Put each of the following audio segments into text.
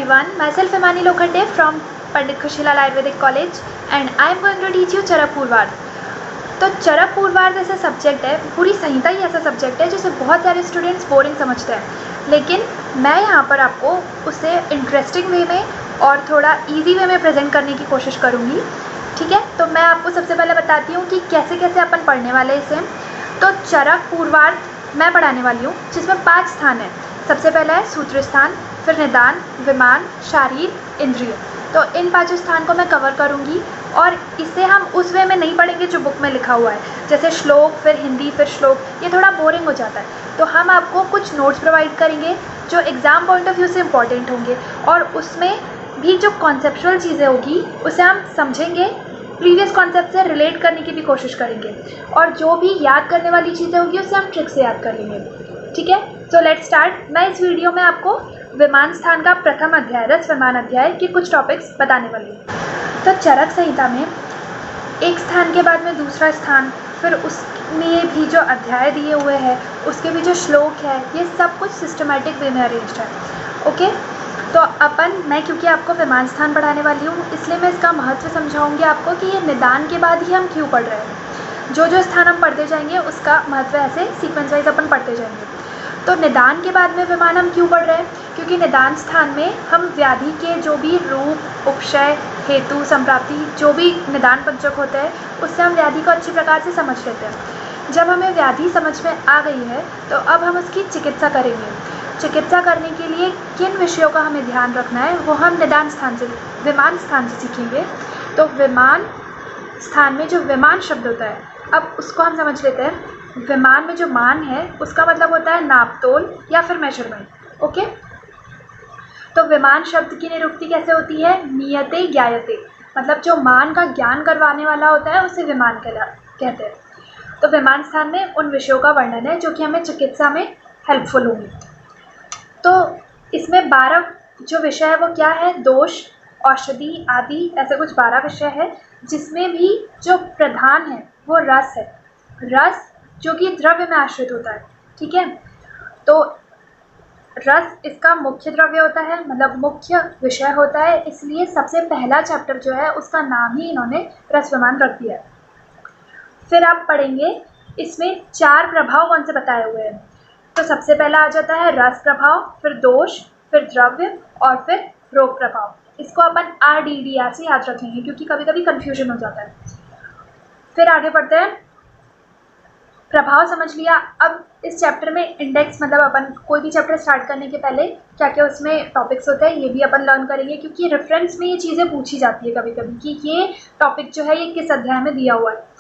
everyone, myself Imani Lokhande from Pandit Khushilal Ayurvedic College and I am going to teach you चरक पूर्वार्ध। तो चरक पूर्वार्ध ऐसा subject है, पूरी संहिता ही ऐसा सब्जेक्ट है जिसे बहुत सारे स्टूडेंट्स बोरिंग समझते हैं, लेकिन मैं यहाँ पर आपको उसे इंटरेस्टिंग वे में और थोड़ा इजी वे में प्रेजेंट करने की कोशिश करूँगी। ठीक है, तो मैं आपको सबसे पहले बताती हूँ कि कैसे कैसे अपन पढ़ने वाले इसे। तो चरक पूर्वार्ध मैं पढ़ाने वाली हूँ जिसमें 5 स्थान हैं। सबसे पहला है सूत्र स्थान, फिर निदान, विमान, शारीर, इंद्रिय। तो इन 5 स्थान को मैं कवर करूँगी और इसे हम उस वे में नहीं पढ़ेंगे जो बुक में लिखा हुआ है, जैसे श्लोक फिर हिंदी फिर श्लोक, ये थोड़ा बोरिंग हो जाता है। तो हम आपको कुछ नोट्स प्रोवाइड करेंगे जो एग्ज़ाम पॉइंट ऑफ व्यू से इम्पॉर्टेंट होंगे और उसमें भी जो कॉन्सेप्चुअल चीज़ें होगी उसे हम समझेंगे, प्रीवियस कॉन्सेप्ट से रिलेट करने की भी कोशिश करेंगे और जो भी याद करने वाली चीज़ें होंगी उसे हम ट्रिक से याद कर लेंगे। ठीक है, तो लेट्स स्टार्ट। मैं इस वीडियो में आपको विमान स्थान का प्रथम अध्याय, रस विमान अध्याय के कुछ टॉपिक्स बताने वाली हूँ। तो चरक संहिता में एक स्थान के बाद में दूसरा स्थान, फिर उसमें भी जो अध्याय दिए हुए हैं, उसके भी जो श्लोक है, ये सब कुछ सिस्टमैटिक वे में अरेंज्ड है। ओके, तो मैं क्योंकि आपको विमान स्थान पढ़ाने वाली हूँ इसलिए मैं इसका महत्व समझाऊंगी आपको कि ये निदान के बाद ही हम क्यों पढ़ रहे हैं। जो जो स्थान हम पढ़ते जाएंगे उसका महत्व ऐसे सीक्वेंस वाइज अपन पढ़ते जाएंगे। तो निदान के बाद में विमान हम क्यों पढ़ रहे हैं, क्योंकि निदान स्थान में हम व्याधि के जो भी रूप, उपशय, हेतु, संप्राप्ति, जो भी निदान पंचक होते हैं उससे हम व्याधि को अच्छी प्रकार से समझ लेते हैं। जब हमें व्याधि समझ में आ गई है तो अब हम उसकी चिकित्सा करेंगे। चिकित्सा करने के लिए किन विषयों का हमें ध्यान रखना है वो हम निदान स्थान से, विमान स्थान से सीखेंगे। तो विमान स्थान में जो विमान शब्द होता है, अब उसको हम समझ लेते हैं। विमान में जो मान है उसका मतलब होता है नापतोल या फिर मेजरमेंट। ओके, तो विमान शब्द की निरुक्ति कैसे होती है, नियते ज्ञायते, मतलब जो मान का ज्ञान करवाने वाला होता है उसे विमान कहते हैं। तो विमान स्थान में उन विषयों का वर्णन है जो कि हमें चिकित्सा में हेल्पफुल होंगे। तो इसमें 12 जो विषय है वो क्या है, दोष, औषधि आदि, ऐसे कुछ 12 विषय है, जिसमें भी जो प्रधान है वो रस है। रस जो कि द्रव्य में आश्रित होता है। ठीक है, तो रस इसका मुख्य द्रव्य होता है, मतलब मुख्य विषय होता है, इसलिए सबसे पहला चैप्टर जो है उसका नाम ही इन्होंने रस विमान रख दिया है। फिर आप पढ़ेंगे इसमें 4 प्रभाव कौन से बताए हुए हैं। तो सबसे पहला आ जाता है रस प्रभाव, फिर दोष, फिर द्रव्य और फिर रोग प्रभाव। इसको अपन RDDR से याद रखेंगे क्योंकि कभी कभी कन्फ्यूजन हो जाता है। फिर आगे बढ़ते हैं, प्रभाव समझ लिया। अब इस चैप्टर में इंडेक्स, मतलब अपन कोई भी चैप्टर स्टार्ट करने के पहले क्या क्या उसमें टॉपिक्स होते हैं ये भी अपन लर्न करेंगे, क्योंकि रेफरेंस में ये चीज़ें पूछी जाती है कभी कभी कि ये टॉपिक जो है ये किस अध्याय में दिया हुआ है।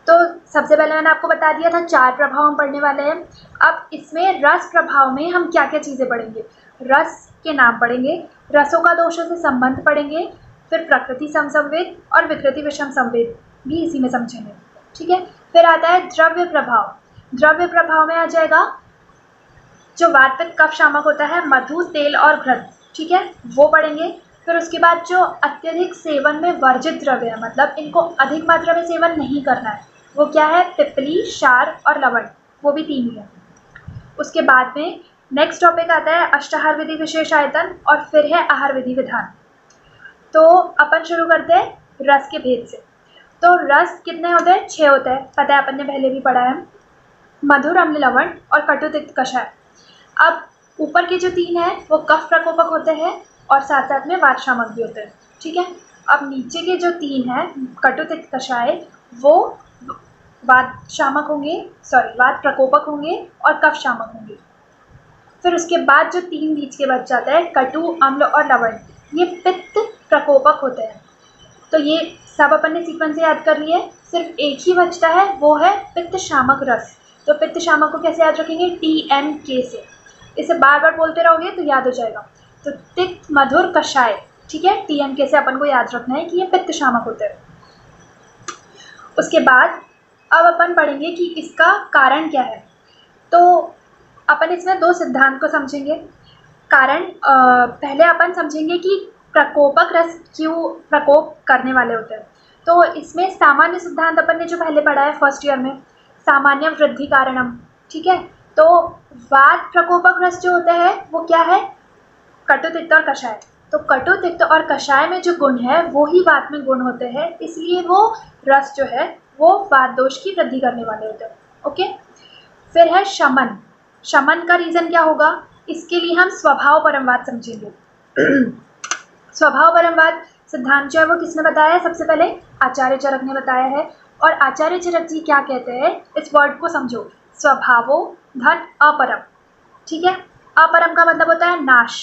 तो सबसे पहले मैंने आपको बता दिया था 4 प्रभाव हम पढ़ने वाले हैं। अब इसमें रस प्रभाव में हम क्या क्या चीज़ें पढ़ेंगे, रस के नाम पढ़ेंगे, रसों का दोषों से संबंध पढ़ेंगे, फिर प्रकृति समसंवेद और विकृति विषम संवेद भी इसी में समझेंगे। ठीक है, फिर आता है द्रव्य प्रभाव। द्रव्य प्रभाव में आ जाएगा जो वात पित्त कफ शामक होता है, मधु, तेल और घृत। ठीक है, वो पढ़ेंगे। फिर उसके बाद जो अत्यधिक सेवन में वर्जित द्रव्य है, मतलब इनको अधिक मात्रा में सेवन नहीं करना है, वो क्या है, पिप्पली, क्षार और लवण, वो भी 3 ही है। उसके बाद में नेक्स्ट टॉपिक आता है अष्टाहार विधि विशेष आयतन और फिर है आहार विधि विधान। तो अपन शुरू करते हैं रस के भेद से। तो रस कितने होते हैं, 6 होते हैं, पता है अपन ने पहले भी पढ़ा है, मधुर, अम्ल, लवण और कटु, तिक्त, कषाय। अब ऊपर के जो 3 है वो कफ प्रकोपक होते हैं और साथ साथ में वात शामक भी होते हैं। ठीक है, अब नीचे के जो 3 है कटु, तिक्त, कषाय, वो वात शामक होंगे, वात प्रकोपक होंगे और कफ शामक होंगे। फिर उसके बाद जो 3 बीच के बच जाता है कटु, अम्ल और लवण, ये पित्त प्रकोपक होते हैं। तो ये सब अपन ने सीक्वेंस से याद कर लिए। सिर्फ एक ही बचता है, वो है पित्त शामक रस। तो पित्त शामक को कैसे याद रखेंगे, TNK से। इसे बार बार बोलते रहोगे तो याद हो जाएगा। तो तिक्त, मधुर, कषाय, ठीक है, TNK से अपन को याद रखना है कि ये पित्त शामक होते हैं। उसके बाद अब अपन पढ़ेंगे कि इसका कारण क्या है। तो अपन इसमें 2 सिद्धांत को समझेंगे। कारण पहले अपन समझेंगे कि प्रकोपक रस क्यों प्रकोप करने वाले होते हैं। तो इसमें सामान्य सिद्धांत अपन ने जो पहले पढ़ा है फर्स्ट ईयर में, सामान्य वृद्धि कारणम। ठीक है, तो वात प्रकोपक रस जो होता है वो क्या है, कटु, तिक्त और कषाय। तो कटु, तिक्त और कषाय में जो गुण है वो ही वात में गुण होते हैं, इसलिए वो रस जो है वो वात दोष की वृद्धि करने वाले होते हैं। ओके, फिर है शमन। शमन का रीज़न क्या होगा? इसके लिए हम स्वभाव परमवाद समझेंगे। स्वभाव परमवाद सिद्धांत जो है वो किसने बताया है? सबसे पहले आचार्य चरक ने बताया है। और आचार्य चरक जी क्या कहते हैं, इस वर्ड को समझो, स्वभावो धन अपरम। ठीक है, अपरम का मतलब होता है नाश।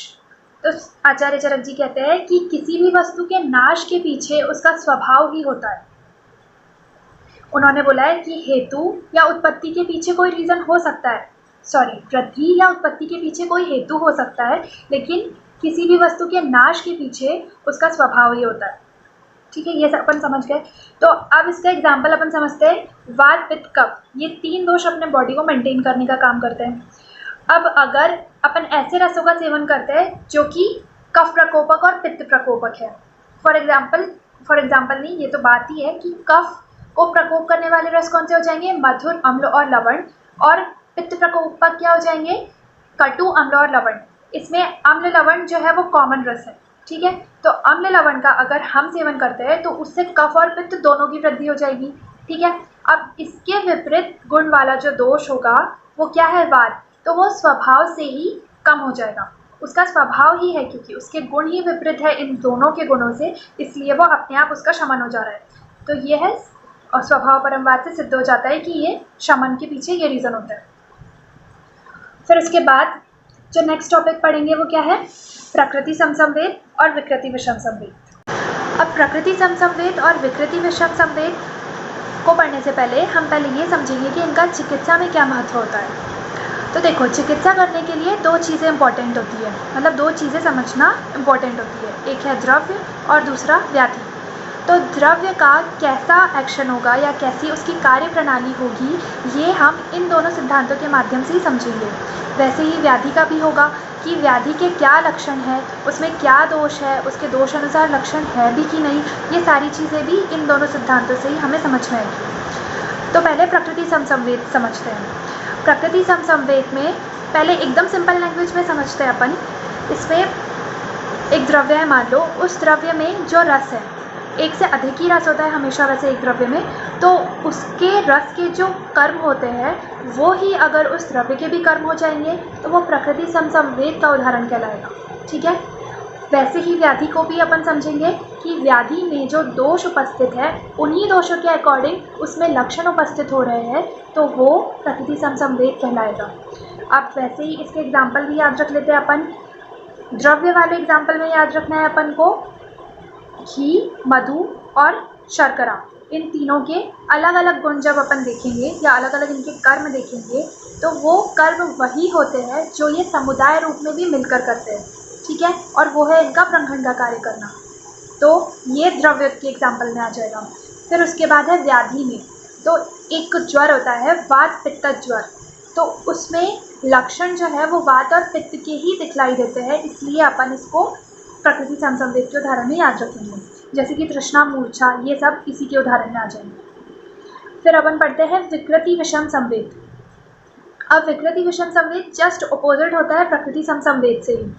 तो आचार्य चरक जी कहते हैं कि किसी भी वस्तु के नाश के पीछे उसका स्वभाव ही होता है। उन्होंने बोला है कि हेतु या उत्पत्ति के पीछे कोई रीज़न हो सकता है, वृद्धि या उत्पत्ति के पीछे कोई हेतु हो सकता है, लेकिन किसी भी वस्तु के नाश के पीछे उसका स्वभाव ही होता है। ठीक है, ये अपन समझ गए। तो अब इसका एग्जाम्पल अपन समझते हैं। वात, पित्त, कफ, ये 3 दोष अपने बॉडी को मेंटेन करने का काम करते हैं। अब अगर अपन ऐसे रसों का सेवन करते हैं जो कि कफ प्रकोपक और पित्त प्रकोपक है, फॉर एग्जाम्पल नहीं, ये तो बात ही है कि कफ को प्रकोप करने वाले रस कौन से हो जाएंगे? मधुर, अम्ल और लवण। और पित्त प्रकोपक क्या हो जाएंगे? कटु, अम्ल और लवण। इसमें अम्ल लवण जो है वो कॉमन रस है। ठीक है, तो अम्ल लवण का अगर हम सेवन करते हैं तो उससे कफ और पित्त दोनों की वृद्धि हो जाएगी। ठीक है, अब इसके विपरीत गुण वाला जो दोष होगा वो क्या है? वात। तो वो स्वभाव से ही कम हो जाएगा, उसका स्वभाव ही है, क्योंकि उसके गुण ही विपरीत है इन दोनों के गुणों से, इसलिए वो अपने आप उसका शमन हो जा रहा है। तो ये है, और स्वभाव परमवाद से सिद्ध हो जाता है कि ये शमन के पीछे ये रीज़न होता है। फिर उसके बाद जो नेक्स्ट टॉपिक पढ़ेंगे वो क्या है? प्रकृति समसंवेद और विकृति विषम संवेद। अब प्रकृति समसंवेद और विकृति विषम संवेद को पढ़ने से पहले हम पहले ये समझेंगे कि इनका चिकित्सा में क्या महत्व होता है। तो देखो, चिकित्सा करने के लिए 2 चीज़ें इंपॉर्टेंट होती है, मतलब 2 चीज़ें समझना इंपॉर्टेंट होती है। एक है द्रव्य और दूसरा व्याधि। तो द्रव्य का कैसा एक्शन होगा या कैसी उसकी कार्य प्रणाली होगी, ये हम इन दोनों सिद्धांतों के माध्यम से ही समझेंगे। वैसे ही व्याधि का भी होगा कि व्याधि के क्या लक्षण है, उसमें क्या दोष है, उसके दोष अनुसार लक्षण है भी कि नहीं, ये सारी चीज़ें भी इन दोनों सिद्धांतों से ही हमें समझ में आएगी। तो पहले प्रकृति समसंवेद समझते हैं। प्रकृति समसंवेद में पहले एकदम सिंपल लैंग्वेज में समझते हैं अपन। इसमें एक द्रव्य है, मान लो उस द्रव्य में जो रस है, एक से अधिक ही रस होता है हमेशा वैसे एक द्रव्य में, तो उसके रस के जो कर्म होते हैं वो ही अगर उस द्रव्य के भी कर्म हो जाएंगे तो वो प्रकृति समसंवेद का उदाहरण कहलाएगा। ठीक है, वैसे ही व्याधि को भी अपन समझेंगे कि व्याधि में जो दोष उपस्थित है उन्हीं दोषों के अकॉर्डिंग उसमें लक्षण उपस्थित हो रहे हैं, तो वो प्रकृति समसंवेद कहलाएगा। अब वैसे ही इसके एग्जाम्पल भी याद रख लेते हैं अपन। द्रव्य वाले एग्जाम्पल में याद रखना है अपन को घी, मधु और शर्करा, इन तीनों के अलग अलग गुण जब अपन देखेंगे या अलग अलग इनके कर्म देखेंगे तो वो कर्म वही होते हैं जो ये समुदाय रूप में भी मिलकर करते हैं। ठीक है, और वो है इनका प्रंखन का कार्य करना। तो ये द्रव्य के एग्जाम्पल में आ जाएगा। फिर उसके बाद है व्याधि में, तो एक ज्वर होता है वात पित्त ज्वर, तो उसमें लक्षण जो है वो वात और पित्त के ही दिखलाई देते हैं, इसलिए अपन इसको प्रकृति समसंवेद के उदाहरण में याद रखेंगे। जैसे कि तृष्णा, मूर्छा, ये सब इसी के उदाहरण में आ जाएंगे। फिर अपन पढ़ते हैं विकृति विषम संवेद। अब विकृति विषम संवेद जस्ट अपोजिट होता है प्रकृति समसंवेद से ही।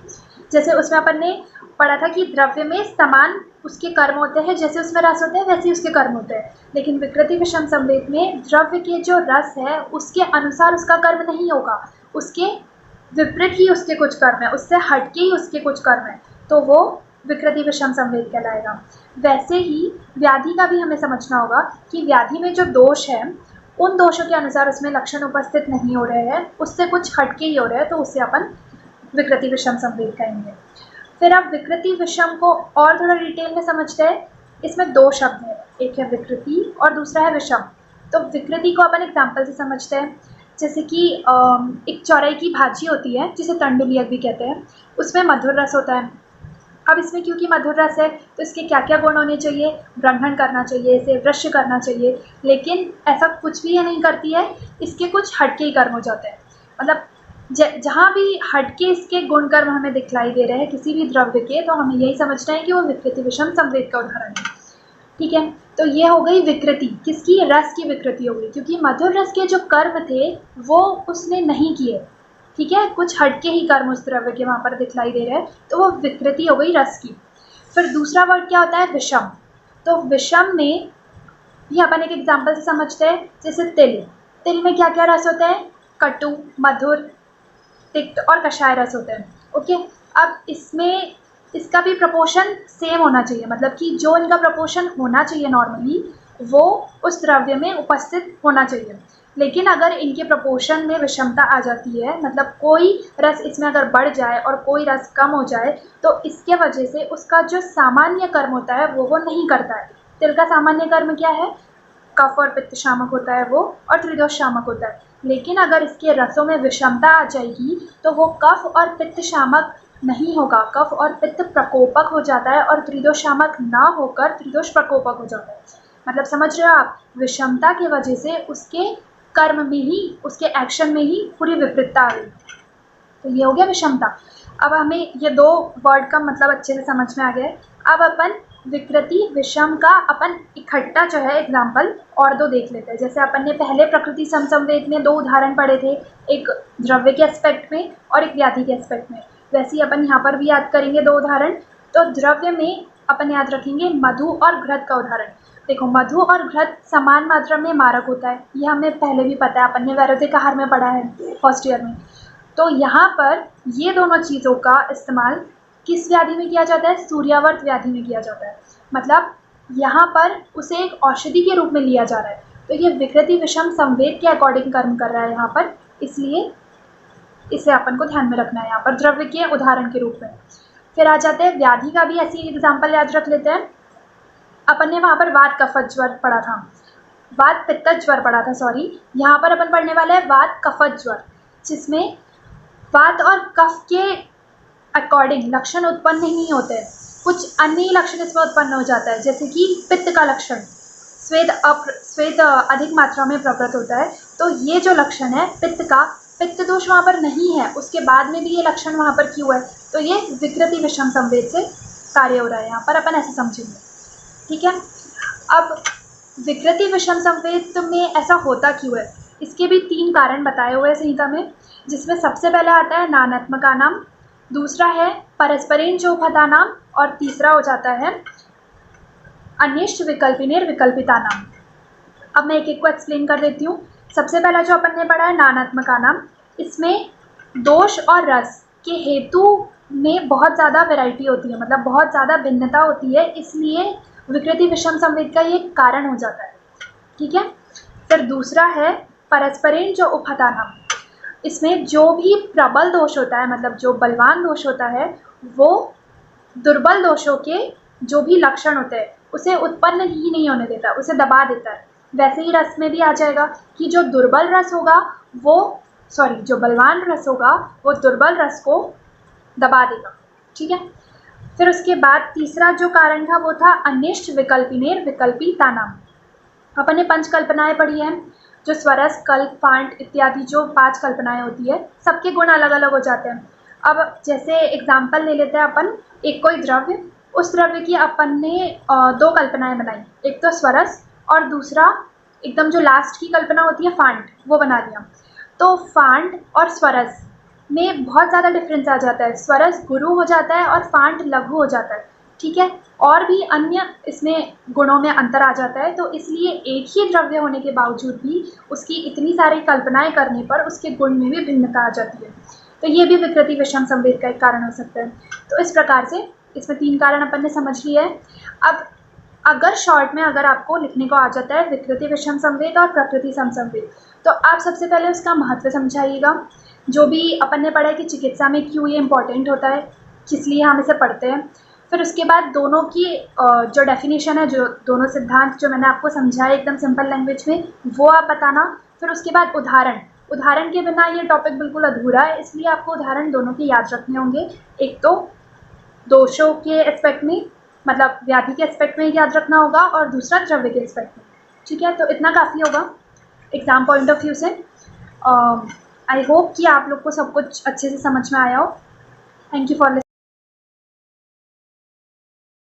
जैसे उसमें अपन ने पढ़ा था कि द्रव्य में समान उसके कर्म होते हैं, जैसे उसमें रस होते हैं वैसे ही उसके कर्म होते हैं, लेकिन विकृति विषम संवेद में द्रव्य के जो रस है उसके अनुसार उसका कर्म नहीं होगा, उसके विपरीत ही उसके कुछ कर्म है, उससे हटके ही उसके कुछ कर्म है, तो वो विकृति विषम संवेद कहलाएगा। वैसे ही व्याधि का भी हमें समझना होगा कि व्याधि में जो दोष है उन दोषों के अनुसार उसमें लक्षण उपस्थित नहीं हो रहे हैं, उससे कुछ हटके ही हो रहे हैं, तो उससे अपन विकृति विषम संवेद कहेंगे। फिर अब विकृति विषम को और थोड़ा डिटेल में समझते हैं। इसमें 2 शब्द हैं, एक है विकृति और दूसरा है विषम। तो विकृति को अपन एग्जाम्पल से समझते हैं। जैसे कि एक चौराई की भाजी होती है जिसे तंडुलियक भी कहते हैं, उसमें मधुर रस होता है। अब इसमें क्योंकि मधुर रस है तो इसके क्या क्या गुण होने चाहिए? ब्रह्मण करना चाहिए, इसे वृक्ष करना चाहिए, लेकिन ऐसा कुछ भी ये नहीं करती है, इसके कुछ हटके ही कर्म हो जाते हैं। मतलब जहाँ भी हटके इसके गुण कर्म हमें दिखलाई दे रहे हैं किसी भी द्रव्य के, तो हमें यही समझना है कि वो विकृति विषम संवेद का उदाहरण है। ठीक है, तो ये हो गई विकृति, किसकी? रस की विकृति हो गई, क्योंकि मधुर रस के जो कर्म थे वो उसने नहीं किए, ठीक है, कुछ हटके ही कर्म उस द्रव्य के वहाँ पर दिखलाई दे रहे हैं, तो वो विकृति हो गई रस की। फिर दूसरा वर्ड क्या होता है, विषम। तो विषम में ये अपन एक एग्जाम्पल से समझते हैं, जैसे तिल। तिल में क्या क्या रस होते हैं, कटु, मधुर, तिक्त और कषाय रस होते हैं। ओके, अब इसमें इसका भी प्रपोर्शन सेम होना चाहिए, मतलब कि जो इनका प्रपोर्शन होना चाहिए नॉर्मली वो उस द्रव्य में उपस्थित होना चाहिए। लेकिन अगर इनके प्रपोर्शन में विषमता आ जाती है, मतलब कोई रस इसमें अगर बढ़ जाए और कोई रस कम हो जाए, तो इसके वजह से उसका जो सामान्य कर्म होता है वो नहीं करता है। तिल का सामान्य कर्म क्या है, कफ और पित्त शामक होता है वो, और त्रिदोष शामक होता है। लेकिन अगर इसके रसों में विषमता आ जाएगी तो वो कफ और पित्त शामक नहीं होगा, कफ और पित्त प्रकोपक हो जाता है, और त्रिदोष शामक ना होकर त्रिदोष प्रकोपक हो जाता है। मतलब समझ रहे हो आप, विषमता की वजह से उसके कर्म में ही, उसके एक्शन में ही पूरी विपरीतता आ गई। तो ये हो गया विषमता। अब हमें ये दो वर्ड का मतलब अच्छे से समझ में आ गया है। अब अपन विकृति विषम का अपन इकट्ठा जो है एग्जाम्पल और दो देख लेते हैं। जैसे अपन ने पहले प्रकृति समसंवेद में दो उदाहरण पढ़े थे, एक द्रव्य के एस्पेक्ट में और एक व्याधि के एस्पेक्ट में, वैसे ही अपन यहाँ पर भी याद करेंगे दो उदाहरण। तो द्रव्य में अपन याद रखेंगे मधु और घृत का उदाहरण। देखो, मधु और घृत समान मात्रा में मारक होता है, ये हमें पहले भी पता है, अपन ने वैरोधिक आहार में पढ़ा है फर्स्ट ईयर में। तो यहाँ पर ये दोनों चीज़ों का इस्तेमाल किस व्याधि में किया जाता है, सूर्यावर्त व्याधि में किया जाता है। मतलब यहाँ पर उसे एक औषधि के रूप में लिया जा रहा है। तो ये विकृति विषम संवेद के अकॉर्डिंग कर्म कर रहा है यहाँ पर, इसलिए इसे अपन को ध्यान में रखना है यहाँ पर द्रव्य के उदाहरण के रूप में। फिर आ जाते हैं व्याधि का भी ऐसी एग्जाम्पल याद रख लेते हैं। अपन ने वहाँ पर वात कफत ज्वर पढ़ा था, वात पित्त ज्वर पढ़ा था, सॉरी। यहाँ पर अपन पढ़ने वाला है वात कफत ज्वर, जिसमें वात और कफ के अकॉर्डिंग लक्षण उत्पन्न नहीं होते हैं, कुछ अन्य लक्षण इसमें उत्पन्न हो जाता है। जैसे कि पित्त का लक्षण, स्वेद अधिक मात्रा में प्रकट होता है। तो ये जो लक्षण है पित्त का, पित्त दोष वहाँ पर नहीं है, उसके बाद में भी ये लक्षण वहाँ पर क्यों है, तो ये विकृति विषम संवेद से कार्य हो रहा है, यहाँ पर अपन ऐसे समझेंगे। ठीक है, अब विकृति विषम संवेद में ऐसा होता क्यों है, इसके भी 3 कारण बताए हुए हैं संहिता में, जिसमें सबसे पहले आता है नानात्मका नाम, दूसरा है परस्परेण चौफता नाम, और तीसरा हो जाता है अनिष्ट विकल्पिनेर विकल्पिता नाम। अब मैं एक एक को एक्सप्लेन कर देती हूँ। सबसे पहला जो अपन ने पढ़ा है नानात्मका नाम, इसमें दोष और रस के हेतु में बहुत ज़्यादा वैरायटी होती है, मतलब बहुत ज़्यादा भिन्नता होती है, इसलिए विकृति विषम संवेद का ये कारण हो जाता है। ठीक है, फिर दूसरा है परस्परेण जो उपहता नाम, इसमें जो भी प्रबल दोष होता है, मतलब जो बलवान दोष होता है, वो दुर्बल दोषों के जो भी लक्षण होते हैं उसे उत्पन्न ही नहीं होने देता, उसे दबा देता है। वैसे ही रस में भी आ जाएगा कि जो दुर्बल रस होगा वो, सॉरी, जो बलवान रस होगा वो दुर्बल रस को दबा देगा। ठीक है, फिर उसके बाद तीसरा जो कारण था वो था अनिष्ट विकल्पिनेर विकल्पिता नाम। अपन ने 5 कल्पनाएं पढ़ी हैं, जो स्वरस, कल्प, फांट इत्यादि जो 5 कल्पनाएं होती है, सबके गुण अलग अलग हो जाते हैं। अब जैसे एग्जाम्पल ले लेते हैं अपन, एक कोई द्रव्य, उस द्रव्य की अपन ने 2 कल्पनाएं बनाई, एक तो स्वरस और दूसरा एकदम जो लास्ट की कल्पना होती है फांट, वो बना लिया। तो फांट और स्वरस में बहुत ज़्यादा डिफरेंस आ जाता है, स्वरस गुरु हो जाता है और फांट लघु हो जाता है। ठीक है, और भी अन्य इसमें गुणों में अंतर आ जाता है, तो इसलिए एक ही द्रव्य होने के बावजूद भी उसकी इतनी सारी कल्पनाएं करने पर उसके गुण में भी भिन्नता आ जाती है। तो ये भी विकृति विषम संवेद का एक कारण हो सकता है। तो इस प्रकार से इसमें 3 कारण अपन ने समझ लिया है। अब अगर शॉर्ट में अगर आपको लिखने को आ जाता है विकृति विषम संवेद और प्रकृति समसंवेद, तो आप सबसे पहले उसका महत्व समझाइएगा। जो भी अपन ने पढ़ा है कि चिकित्सा में क्यों ये इम्पोर्टेंट होता है, किस लिए हम इसे पढ़ते हैं। फिर उसके बाद दोनों की जो डेफिनेशन है, जो दोनों सिद्धांत जो मैंने आपको समझाया एकदम सिंपल लैंग्वेज में, वो आप बताना। फिर उसके बाद उदाहरण के बिना ये टॉपिक बिल्कुल अधूरा है, इसलिए आपको उदाहरण दोनों के याद रखने होंगे। एक तो दोषों के एस्पेक्ट में, मतलब व्याधि के एस्पेक्ट में याद रखना होगा, और दूसरा द्रव्य के एस्पेक्ट में। ठीक है, तो इतना काफ़ी होगा एग्ज़ाम पॉइंट ऑफ व्यू से। आई होप कि आप लोग को सब कुछ अच्छे से समझ में आया हो। Thank you for listening.